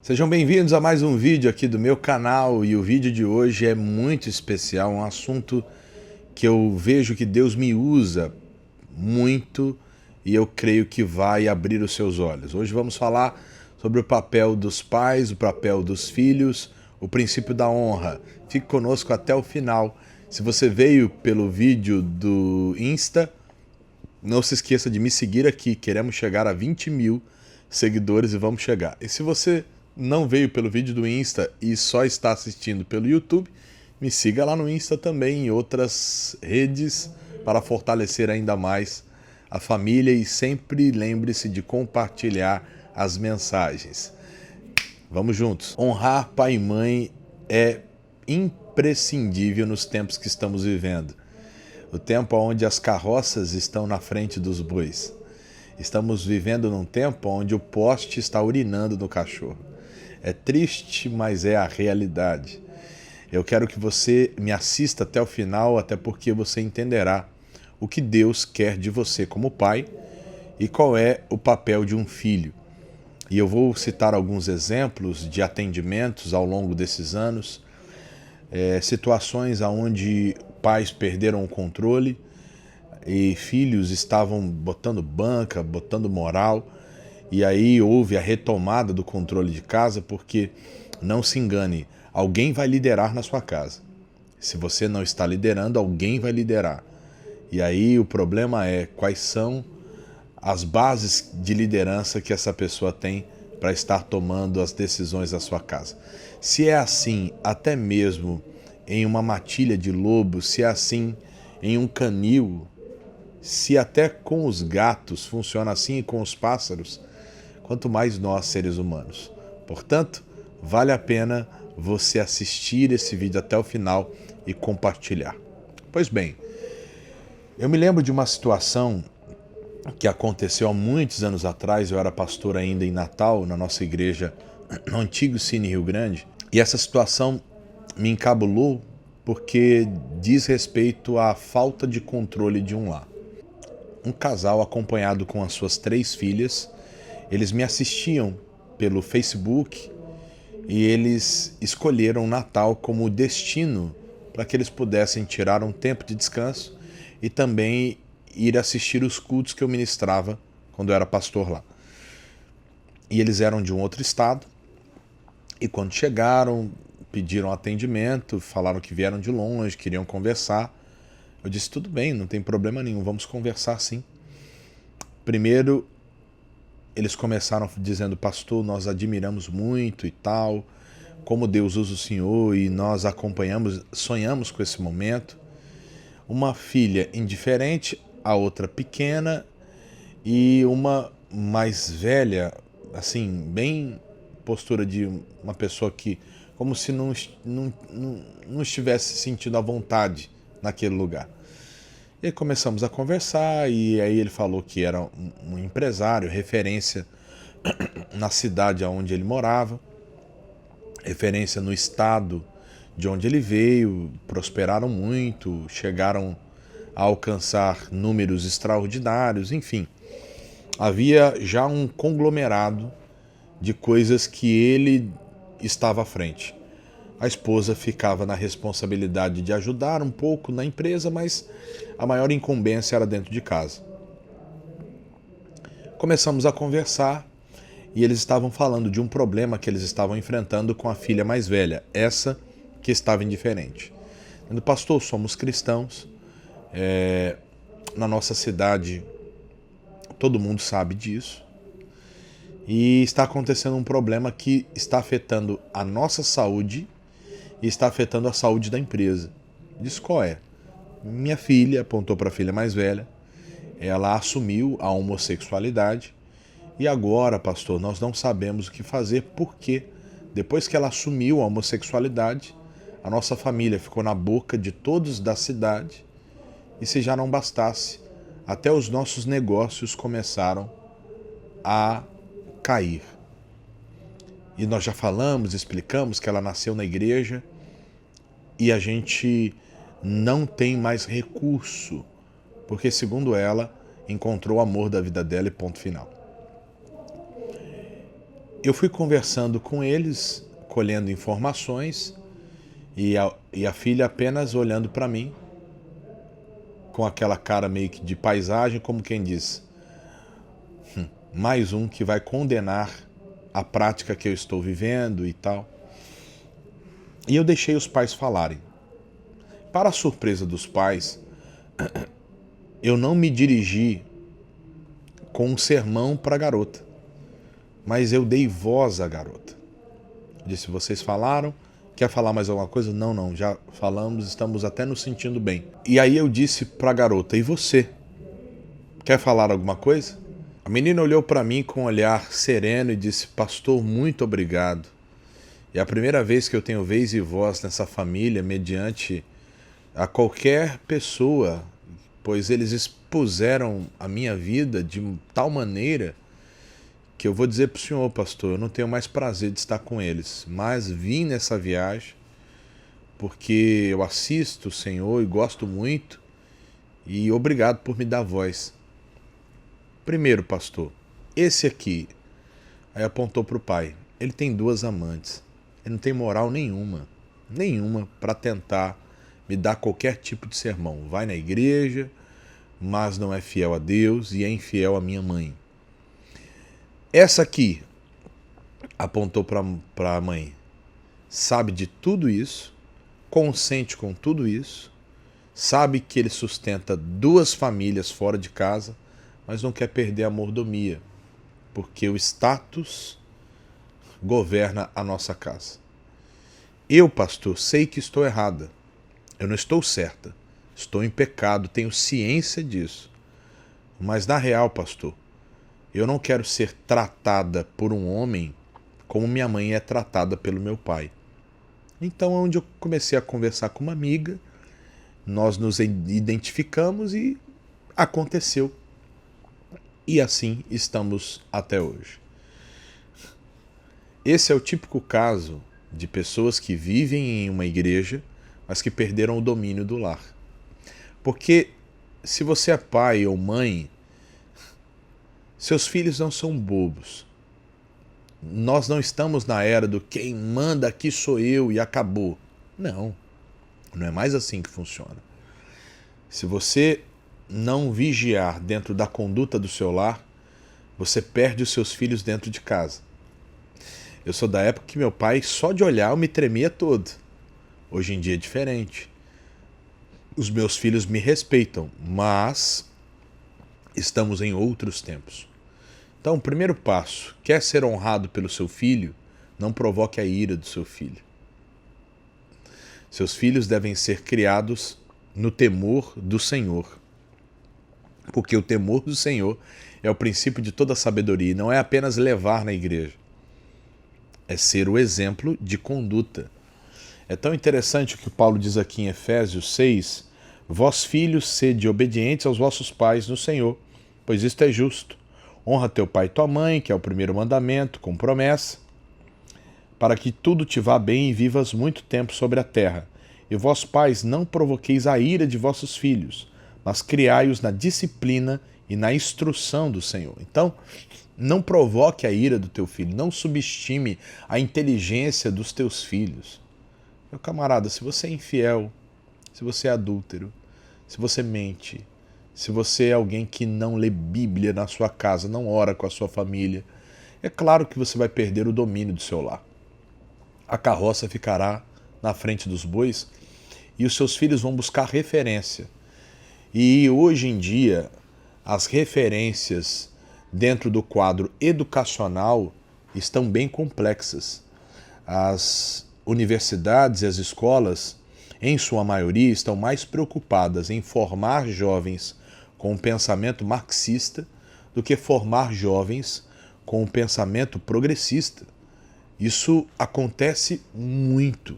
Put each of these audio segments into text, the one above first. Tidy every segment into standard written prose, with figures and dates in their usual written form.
Sejam bem-vindos a mais um vídeo aqui do meu canal, e o vídeo de hoje é muito especial, um assunto que eu vejo que Deus me usa muito e eu creio que vai abrir os seus olhos. Hoje vamos falar sobre o papel dos pais, o papel dos filhos, o princípio da honra. Fique conosco até o final. Se você veio pelo vídeo do Insta, não se esqueça de me seguir aqui, queremos chegar a 20 mil seguidores e vamos chegar. E se você não veio pelo vídeo do Insta e só está assistindo pelo YouTube, me siga lá no Insta também, em outras redes, para fortalecer ainda mais a família, e sempre lembre-se de compartilhar as mensagens. Vamos juntos. Honrar pai e mãe é imprescindível nos tempos que estamos vivendo. O tempo onde as carroças estão na frente dos bois. Estamos vivendo num tempo onde o poste está urinando no cachorro. É triste, mas é a realidade. Eu quero que você me assista até o final, até porque você entenderá o que Deus quer de você como pai e qual é o papel de um filho. E eu vou citar alguns exemplos de atendimentos ao longo desses anos, situações onde pais perderam o controle e filhos estavam botando banca, botando moral, e aí houve a retomada do controle de casa, porque, não se engane, alguém vai liderar na sua casa. Se você não está liderando, alguém vai liderar. E aí o problema é quais são as bases de liderança que essa pessoa tem para estar tomando as decisões da sua casa. Se é assim até mesmo em uma matilha de lobo, se é assim em um canil, se até com os gatos funciona assim e com os pássaros, quanto mais nós, seres humanos. Portanto, vale a pena você assistir esse vídeo até o final e compartilhar. Pois bem, eu me lembro de uma situação que aconteceu há muitos anos atrás. Eu era pastor ainda em Natal, na nossa igreja, no antigo Cine Rio Grande, e essa situação me encabulou porque diz respeito à falta de controle de um lar. Um casal acompanhado com as suas 3 filhas, eles me assistiam pelo Facebook e eles escolheram o Natal como destino para que eles pudessem tirar um tempo de descanso e também ir assistir os cultos que eu ministrava quando eu era pastor lá. E eles eram de um outro estado, e quando chegaram, pediram atendimento, falaram que vieram de longe, queriam conversar. Eu disse, tudo bem, não tem problema nenhum, vamos conversar sim. Primeiro, eles começaram dizendo, pastor, nós admiramos muito e tal, como Deus usa o Senhor e nós acompanhamos, sonhamos com esse momento. Uma filha indiferente, a outra pequena e uma mais velha, assim, bem postura de uma pessoa que, como se não estivesse sentindo a vontade naquele lugar. E começamos a conversar, e aí ele falou que era um empresário, referência na cidade onde ele morava, referência no estado de onde ele veio, prosperaram muito, chegaram a alcançar números extraordinários, enfim. Havia já um conglomerado de coisas que ele estava à frente. A esposa ficava na responsabilidade de ajudar um pouco na empresa, mas a maior incumbência era dentro de casa. Começamos a conversar e eles estavam falando de um problema que eles estavam enfrentando com a filha mais velha, essa que estava indiferente. Dizendo, pastor, somos cristãos, na nossa cidade todo mundo sabe disso, e está acontecendo um problema que está afetando a nossa saúde e está afetando a saúde da empresa. Diz qual é? Minha filha, apontou para a filha mais velha, ela assumiu a homossexualidade e agora, pastor, nós não sabemos o que fazer, porque depois que ela assumiu a homossexualidade, a nossa família ficou na boca de todos da cidade, e se já não bastasse, até os nossos negócios começaram a cair. E nós já falamos, explicamos que ela nasceu na igreja e a gente não tem mais recurso, porque, segundo ela, encontrou o amor da vida dela e ponto final. Eu fui conversando com eles, colhendo informações, e a filha apenas olhando para mim, com aquela cara meio que de paisagem, como quem diz, mais um que vai condenar a prática que eu estou vivendo e tal. E eu deixei os pais falarem. Para a surpresa dos pais, eu não me dirigi com um sermão para a garota, mas eu dei voz à garota. Disse: vocês falaram, quer falar mais alguma coisa? Não, não, já falamos, estamos até nos sentindo bem. E aí eu disse para a garota: e você? Quer falar alguma coisa? A menina olhou para mim com um olhar sereno e disse: pastor, muito obrigado. É a primeira vez que eu tenho vez e voz nessa família mediante a qualquer pessoa, pois eles expuseram a minha vida de tal maneira que eu vou dizer para o senhor, pastor, eu não tenho mais prazer de estar com eles, mas vim nessa viagem porque eu assisto o Senhor e gosto muito, e obrigado por me dar voz. Primeiro, pastor, esse aqui, aí apontou para o pai, ele tem 2 amantes, ele não tem moral nenhuma para tentar me dar qualquer tipo de sermão. Vai na igreja, mas não é fiel a Deus e é infiel à minha mãe. Essa aqui, apontou para a mãe, sabe de tudo isso, consente com tudo isso, sabe que ele sustenta 2 famílias fora de casa, mas não quer perder a mordomia, porque o status governa a nossa casa. Eu, pastor, sei que estou errada. Eu não estou certa. Estou em pecado, tenho ciência disso. Mas na real, pastor, eu não quero ser tratada por um homem como minha mãe é tratada pelo meu pai. Então, onde eu comecei a conversar com uma amiga, nós nos identificamos e aconteceu. E assim estamos até hoje. Esse é o típico caso de pessoas que vivem em uma igreja, mas que perderam o domínio do lar. Porque se você é pai ou mãe, seus filhos não são bobos. Nós não estamos na era do quem manda aqui sou eu e acabou. Não, não é mais assim que funciona. Se você não vigiar dentro da conduta do seu lar, você perde os seus filhos dentro de casa. Eu sou da época que meu pai, só de olhar, eu me tremia todo. Hoje em dia é diferente. Os meus filhos me respeitam, mas estamos em outros tempos. Então, o primeiro passo: quer ser honrado pelo seu filho? Não provoque a ira do seu filho. Seus filhos devem ser criados no temor do Senhor. Porque o temor do Senhor é o princípio de toda sabedoria. E não é apenas levar na igreja. É ser o exemplo de conduta. É tão interessante o que Paulo diz aqui em Efésios 6. Vós, filhos, sede obedientes aos vossos pais no Senhor, pois isto é justo. Honra teu pai e tua mãe, que é o primeiro mandamento, com promessa, para que tudo te vá bem e vivas muito tempo sobre a terra. E vós, pais, não provoqueis a ira de vossos filhos, mas criai-os na disciplina e na instrução do Senhor. Então, não provoque a ira do teu filho, não subestime a inteligência dos teus filhos. Meu camarada, se você é infiel, se você é adúltero, se você mente, se você é alguém que não lê Bíblia na sua casa, não ora com a sua família, é claro que você vai perder o domínio do seu lar. A carroça ficará na frente dos bois e os seus filhos vão buscar referência. E hoje em dia, as referências dentro do quadro educacional estão bem complexas. As universidades e as escolas, em sua maioria, estão mais preocupadas em formar jovens com um pensamento marxista do que formar jovens com um pensamento progressista. Isso acontece muito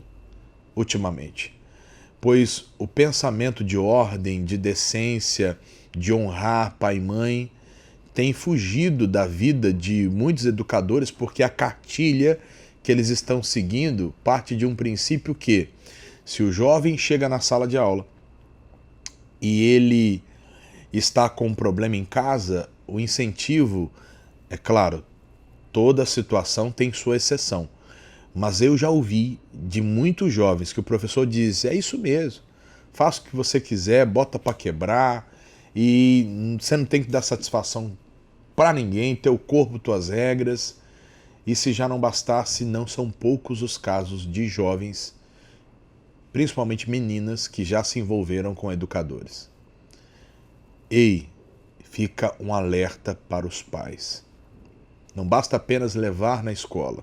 ultimamente, pois o pensamento de ordem, de decência, de honrar pai e mãe tem fugido da vida de muitos educadores, porque a cartilha que eles estão seguindo parte de um princípio que, se o jovem chega na sala de aula e ele está com um problema em casa, o incentivo, é claro, Toda situação tem sua exceção. Mas eu já ouvi de muitos jovens que o professor diz: é isso mesmo, faça o que você quiser, bota para quebrar e você não tem que dar satisfação para ninguém, teu corpo, tuas regras. E se já não bastasse, não são poucos os casos de jovens, principalmente meninas, que já se envolveram com educadores. Ei, fica um alerta para os pais. Não basta apenas levar na escola.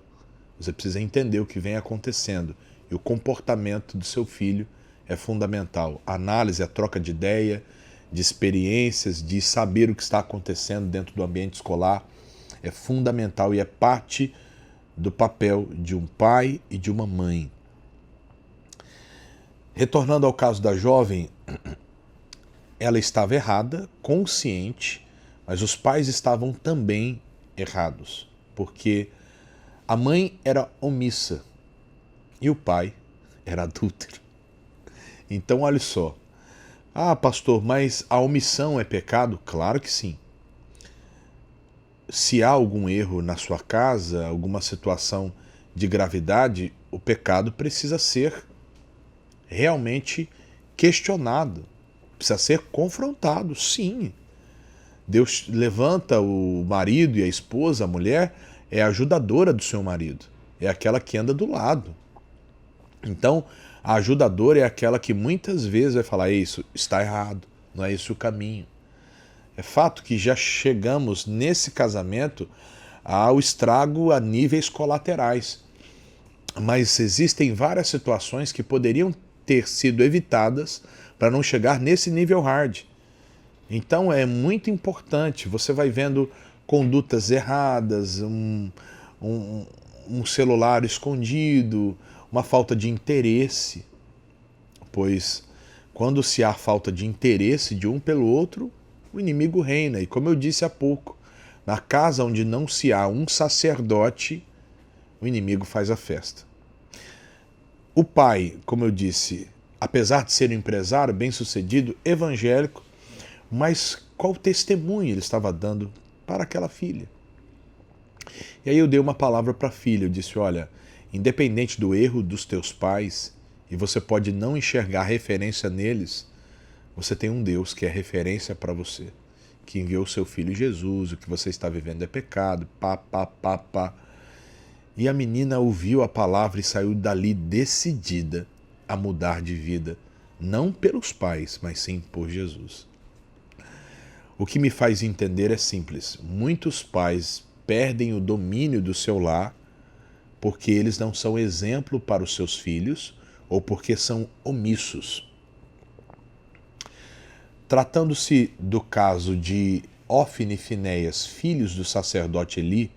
Você precisa entender o que vem acontecendo. E o comportamento do seu filho é fundamental. A análise, a troca de ideia, de experiências, de saber o que está acontecendo dentro do ambiente escolar é fundamental e é parte do papel de um pai e de uma mãe. Retornando ao caso da jovem, ela estava errada, consciente, mas os pais estavam também errados, porque a mãe era omissa e o pai era adúltero. Então, olha só. Ah, pastor, mas a omissão é pecado? Claro que sim. Se há algum erro na sua casa, alguma situação de gravidade, o pecado precisa ser realmente questionado, precisa ser confrontado, sim. Deus levanta o marido e a esposa, a mulher é a ajudadora do seu marido, é aquela que anda do lado. Então, a ajudadora é aquela que muitas vezes vai falar: isso está errado, não é esse o caminho. É fato que já chegamos nesse casamento ao estrago a níveis colaterais. Mas existem várias situações que poderiam ter sido evitadas para não chegar nesse nível hard. Então é muito importante, você vai vendo condutas erradas, um celular escondido, uma falta de interesse, pois quando se há falta de interesse de um pelo outro, o inimigo reina. E como eu disse há pouco, na casa onde não se há um sacerdote, o inimigo faz a festa. O pai, como eu disse, apesar de ser um empresário bem-sucedido, evangélico, mas qual testemunho ele estava dando para aquela filha? E aí eu dei uma palavra para a filha, eu disse: olha, independente do erro dos teus pais, e você pode não enxergar referência neles, você tem um Deus que é referência para você, que enviou o seu filho Jesus, o que você está vivendo é pecado, pá. E a menina ouviu a palavra e saiu dali decidida a mudar de vida, não pelos pais, mas sim por Jesus. O que me faz entender é simples: muitos pais perdem o domínio do seu lar porque eles não são exemplo para os seus filhos ou porque são omissos. Tratando-se do caso de Ófine e Finéias, filhos do sacerdote Eli,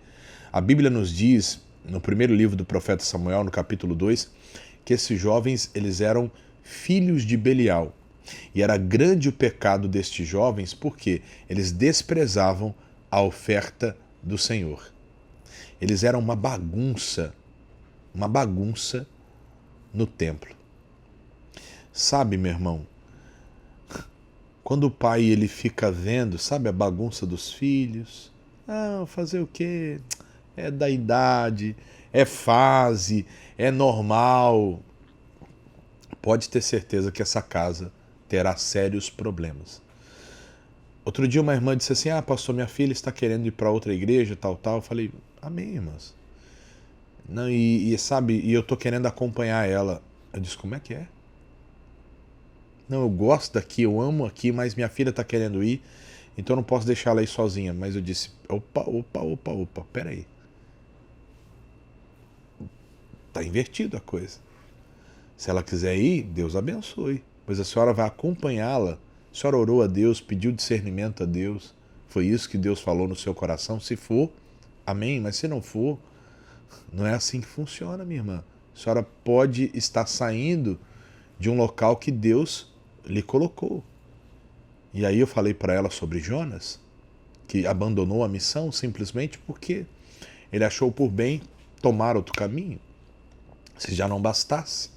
a Bíblia nos diz, no primeiro livro do profeta Samuel, no capítulo 2, que esses jovens eles eram filhos de Belial. E era grande o pecado destes jovens porque eles desprezavam a oferta do Senhor. Eles eram uma bagunça no templo. Sabe, meu irmão, quando o pai ele fica vendo, sabe, a bagunça dos filhos, fazer o quê? É da idade, é fase, é normal. Pode ter certeza que essa casa terá sérios problemas. Outro dia uma irmã disse assim: pastor, minha filha está querendo ir para outra igreja, tal. Eu falei: amém, irmãs. Não, sabe, e eu tô querendo acompanhar ela. Eu disse: como é que é? Não, eu gosto daqui, eu amo aqui, mas minha filha está querendo ir, então eu não posso deixar ela ir sozinha. Mas eu disse: opa, peraí. Tá invertido a coisa. Se ela quiser ir, Deus abençoe. Mas a senhora vai acompanhá-la. A senhora orou a Deus, pediu discernimento a Deus. Foi isso que Deus falou no seu coração? Se for, amém. Mas se não for, não é assim que funciona, minha irmã. A senhora pode estar saindo de um local que Deus lhe colocou. E aí eu falei para ela sobre Jonas, que abandonou a missão simplesmente porque ele achou por bem tomar outro caminho. Se já não bastasse.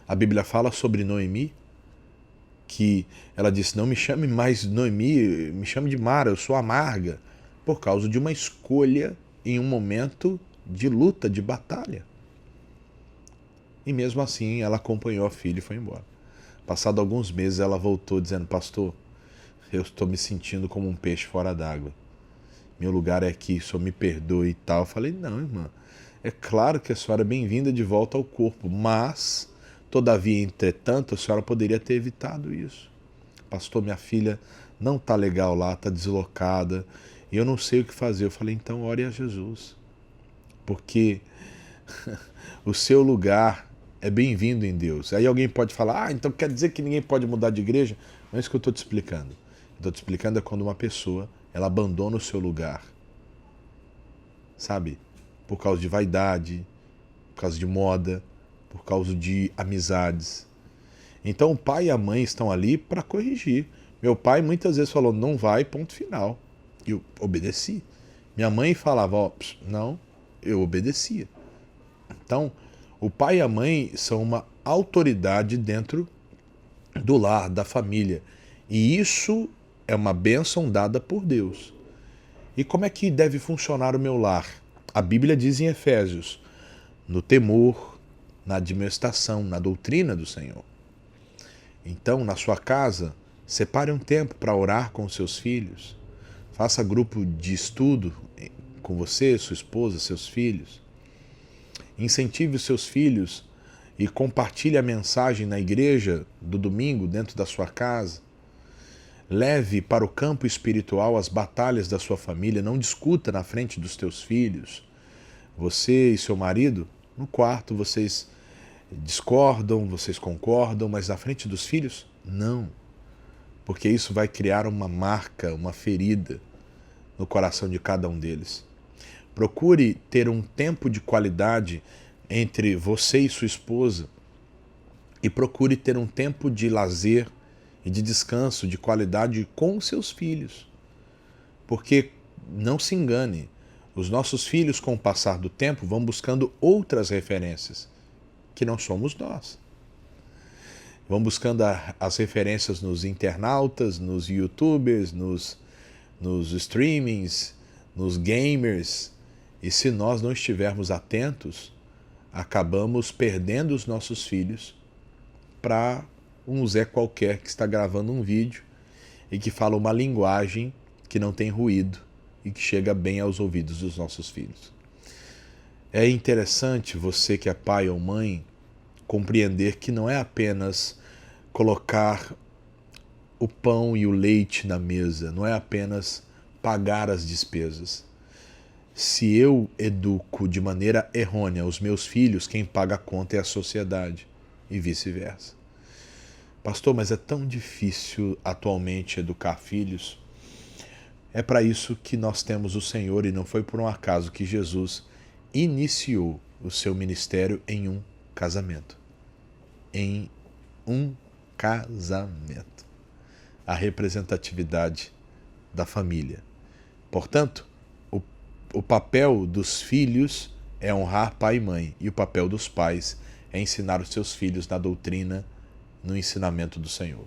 A Bíblia fala sobre Noemi, que ela disse: não me chame mais Noemi, me chame de Mara, eu sou amarga, por causa de uma escolha em um momento de luta, de batalha. E mesmo assim ela acompanhou a filha e foi embora. Passado alguns meses ela voltou dizendo: pastor, eu estou me sentindo como um peixe fora d'água. Meu lugar é aqui, o senhor me perdoe e tal. Eu falei: não, irmã, é claro que a senhora é bem-vinda de volta ao corpo, mas, todavia, entretanto, a senhora poderia ter evitado isso. Pastor, minha filha não está legal lá, está deslocada, e eu não sei o que fazer. Eu falei: então ore a Jesus, porque o seu lugar é bem-vindo em Deus. Aí alguém pode falar: então quer dizer que ninguém pode mudar de igreja? Não é isso que eu estou te explicando. Estou te explicando é quando uma pessoa ela abandona o seu lugar, sabe? Por causa de vaidade, por causa de moda, por causa de amizades. Então o pai e a mãe estão ali para corrigir. Meu pai muitas vezes falou: não vai, ponto final. E eu obedeci. Minha mãe falava: ó, não, eu obedecia. Então, o pai e a mãe são uma autoridade dentro do lar, da família. E isso é uma bênção dada por Deus. E como é que deve funcionar o meu lar? A Bíblia diz em Efésios: no temor, na admoestação, na doutrina do Senhor. Então, na sua casa, separe um tempo para orar com os seus filhos. Faça grupo de estudo com você, sua esposa, seus filhos. Incentive os seus filhos e compartilhe a mensagem na igreja do domingo dentro da sua casa. Leve para o campo espiritual as batalhas da sua família. Não discuta na frente dos teus filhos. Você e seu marido, no quarto, vocês discordam, vocês concordam, mas na frente dos filhos, não. Porque isso vai criar uma marca, uma ferida no coração de cada um deles. Procure ter um tempo de qualidade entre você e sua esposa e procure ter um tempo de lazer e de descanso, de qualidade com os seus filhos. Porque, não se engane, os nossos filhos, com o passar do tempo, vão buscando outras referências, que não somos nós. Vão buscando as referências nos internautas, nos youtubers, nos streamings, nos gamers. E se nós não estivermos atentos, acabamos perdendo os nossos filhos para um Zé qualquer que está gravando um vídeo e que fala uma linguagem que não tem ruído e que chega bem aos ouvidos dos nossos filhos. É interessante você que é pai ou mãe compreender que não é apenas colocar o pão e o leite na mesa, não é apenas pagar as despesas. Se eu educo de maneira errônea os meus filhos, quem paga a conta é a sociedade e vice-versa. Pastor, mas é tão difícil atualmente educar filhos. É para isso que nós temos o Senhor, e não foi por um acaso que Jesus iniciou o seu ministério em um casamento. Em um casamento. A representatividade da família. Portanto, o papel dos filhos é honrar pai e mãe, e o papel dos pais é ensinar os seus filhos na doutrina, no ensinamento do Senhor.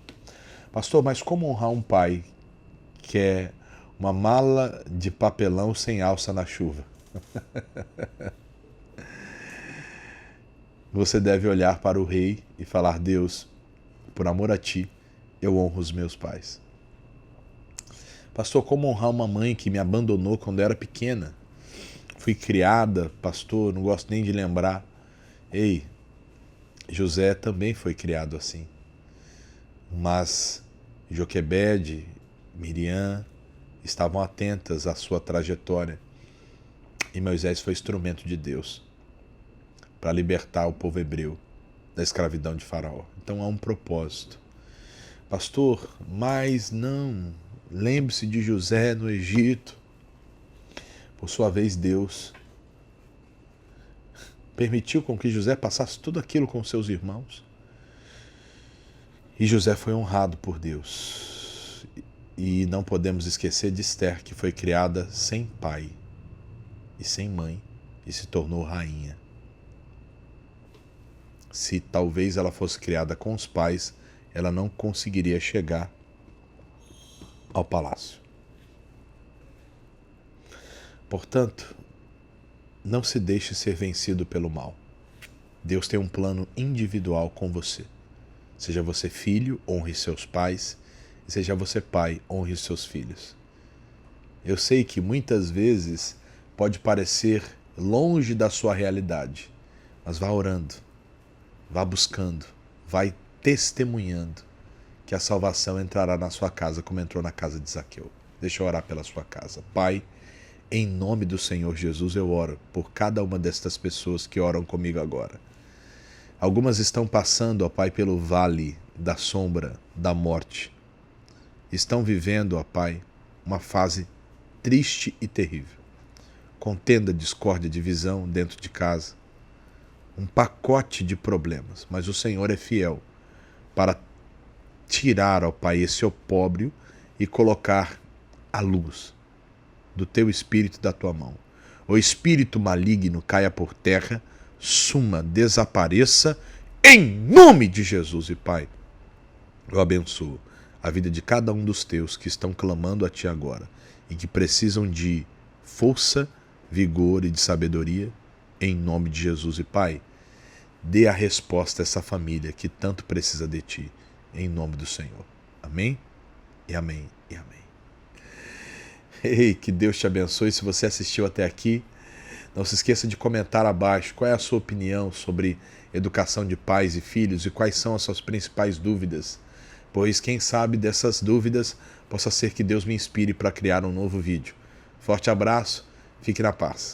Pastor, mas como honrar um pai que é uma mala de papelão sem alça na chuva? Você deve olhar para o rei e falar: Deus, por amor a ti, eu honro os meus pais. Pastor, como honrar uma mãe que me abandonou quando eu era pequena? Fui criada, pastor, não gosto nem de lembrar. Ei, José também foi criado assim. Mas Joquebede, Miriam estavam atentas à sua trajetória. E Moisés foi instrumento de Deus para libertar o povo hebreu da escravidão de Faraó. Então há um propósito. Pastor, mas não. Lembre-se de José no Egito. Por sua vez, Deus permitiu com que José passasse tudo aquilo com seus irmãos. E José foi honrado por Deus. E não podemos esquecer de Esther, que foi criada sem pai e sem mãe e se tornou rainha. Se talvez ela fosse criada com os pais, ela não conseguiria chegar ao palácio. Portanto, Não se deixe ser vencido pelo mal. Deus tem um plano individual com você. Seja você filho, honre seus pais. E seja você pai, honre seus filhos. Eu sei que muitas vezes pode parecer longe da sua realidade, mas vá orando, vá buscando, vai testemunhando que a salvação entrará na sua casa como entrou na casa de Zaqueu. Deixa eu orar pela sua casa. Pai, em nome do Senhor Jesus eu oro por cada uma destas pessoas que oram comigo agora. Algumas estão passando, ó Pai, pelo vale da sombra da morte. Estão vivendo, ó Pai, uma fase triste e terrível. Contenda, discórdia, divisão dentro de casa. Um pacote de problemas. Mas o Senhor é fiel para tirar, ó Pai, esse opróbrio e colocar a luz do teu espírito e da tua mão. O espírito maligno caia por terra, suma, desapareça, em nome de Jesus. E Pai, eu abençoo a vida de cada um dos teus que estão clamando a Ti agora e que precisam de força, vigor e de sabedoria, em nome de Jesus. E Pai, dê a resposta a essa família que tanto precisa de Ti, em nome do Senhor. Amém? E amém, e amém. Ei, que Deus te abençoe. Se você assistiu até aqui, não se esqueça de comentar abaixo qual é a sua opinião sobre educação de pais e filhos e quais são as suas principais dúvidas, pois quem sabe dessas dúvidas possa ser que Deus me inspire para criar um novo vídeo. Forte abraço, fique na paz.